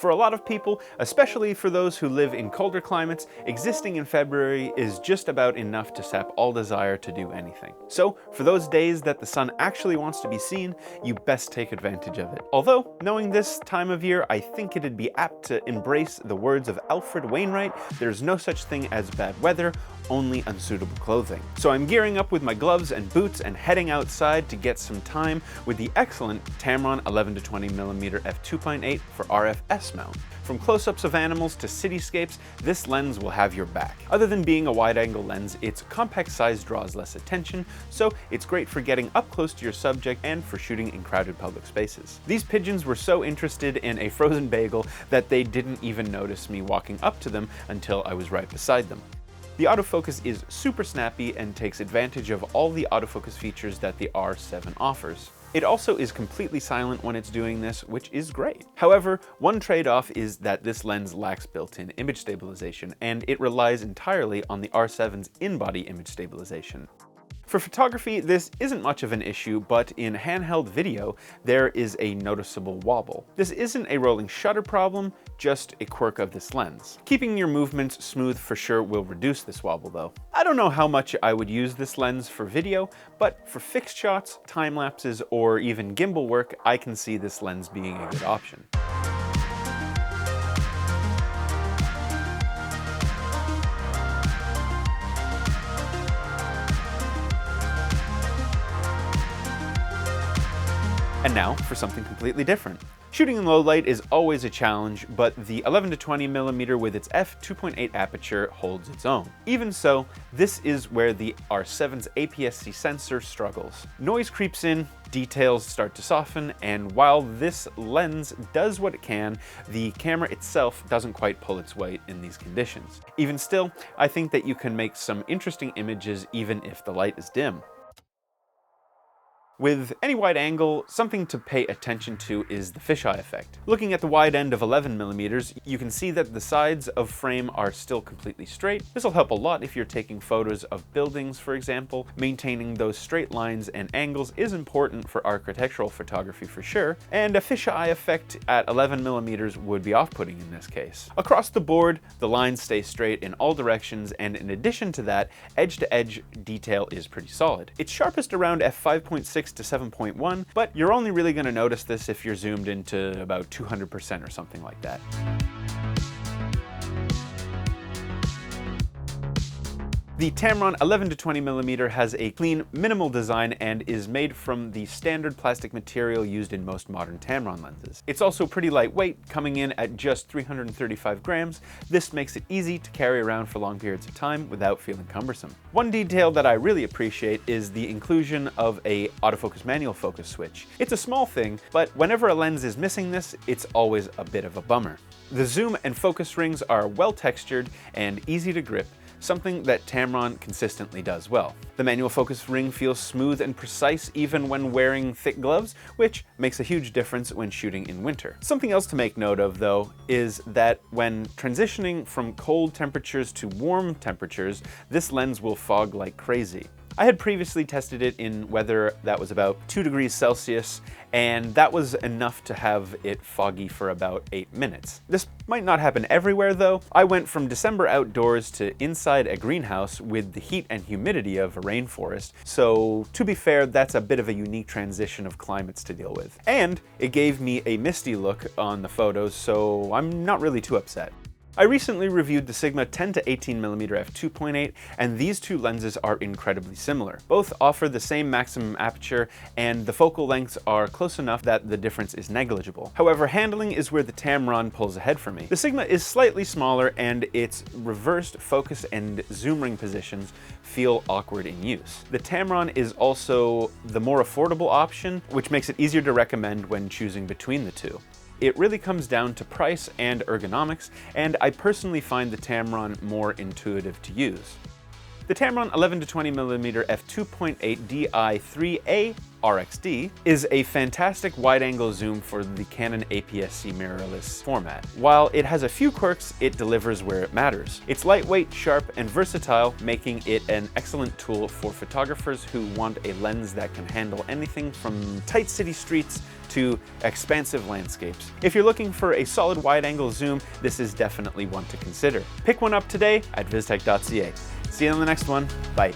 For a lot of people, especially for those who live in colder climates, existing in February is just about enough to sap all desire to do anything. So, for those days that the sun actually wants to be seen, you best take advantage of it. Although, knowing this time of year, I think it'd be apt to embrace the words of Alfred Wainwright, there's no such thing as bad weather, only unsuitable clothing. So I'm gearing up with my gloves and boots and heading outside to get some time with the excellent Tamron 11-20mm f2.8 for RFS mount. From close-ups of animals to cityscapes, this lens will have your back. Other than being a wide-angle lens, its compact size draws less attention, so it's great for getting up close to your subject and for shooting in crowded public spaces. These pigeons were so interested in a frozen bagel that they didn't even notice me walking up to them until I was right beside them. The autofocus is super snappy and takes advantage of all the autofocus features that the R7 offers. It also is completely silent when it's doing this, which is great. However, one trade-off is that this lens lacks built-in image stabilization, and it relies entirely on the R7's in-body image stabilization. For photography, this isn't much of an issue, but in handheld video, there is a noticeable wobble. This isn't a rolling shutter problem, just a quirk of this lens. Keeping your movements smooth for sure will reduce this wobble though. I don't know how much I would use this lens for video, but for fixed shots, time lapses, or even gimbal work, I can see this lens being a good option. And now for something completely different. Shooting in low light is always a challenge, but the 11-20mm with its f2.8 aperture holds its own. Even so, this is where the R7's APS-C sensor struggles. Noise creeps in, details start to soften, and while this lens does what it can, the camera itself doesn't quite pull its weight in these conditions. Even still, I think that you can make some interesting images even if the light is dim. With any wide angle, something to pay attention to is the fisheye effect. Looking at the wide end of 11mm, you can see that the sides of frame are still completely straight. This will help a lot if you're taking photos of buildings, for example. Maintaining those straight lines and angles is important for architectural photography for sure, and a fisheye effect at 11mm would be off-putting in this case. Across the board, the lines stay straight in all directions, and in addition to that, edge-to-edge detail is pretty solid. It's sharpest around f5.6 to 7.1, but you're only really going to notice this if you're zoomed into about 200% or something like that. The Tamron 11-20mm has a clean, minimal design and is made from the standard plastic material used in most modern Tamron lenses. It's also pretty lightweight, coming in at just 335 grams. This makes it easy to carry around for long periods of time without feeling cumbersome. One detail that I really appreciate is the inclusion of a autofocus manual focus switch. It's a small thing, but whenever a lens is missing this, it's always a bit of a bummer. The zoom and focus rings are well textured and easy to grip, something that Tamron consistently does well. The manual focus ring feels smooth and precise even when wearing thick gloves, which makes a huge difference when shooting in winter. Something else to make note of, though, is that when transitioning from cold temperatures to warm temperatures, this lens will fog like crazy. I had previously tested it in weather that was about 2 degrees Celsius, and that was enough to have it foggy for about 8 minutes. This might not happen everywhere though. I went from December outdoors to inside a greenhouse with the heat and humidity of a rainforest, so to be fair, that's a bit of a unique transition of climates to deal with. And it gave me a misty look on the photos, so I'm not really too upset. I recently reviewed the Sigma 10-18mm f2.8, and these two lenses are incredibly similar. Both offer the same maximum aperture, and the focal lengths are close enough that the difference is negligible. However, handling is where the Tamron pulls ahead for me. The Sigma is slightly smaller, and its reversed focus and zoom ring positions feel awkward in use. The Tamron is also the more affordable option, which makes it easier to recommend when choosing between the two. It really comes down to price and ergonomics, and I personally find the Tamron more intuitive to use. The Tamron 11-20mm f2.8 Di III-A RXD is a fantastic wide-angle zoom for the Canon APS-C mirrorless format. While it has a few quirks, it delivers where it matters. It's lightweight, sharp, and versatile, making it an excellent tool for photographers who want a lens that can handle anything from tight city streets to expansive landscapes. If you're looking for a solid wide-angle zoom, this is definitely one to consider. Pick one up today at Vistek.ca. See you on the next one. Bye.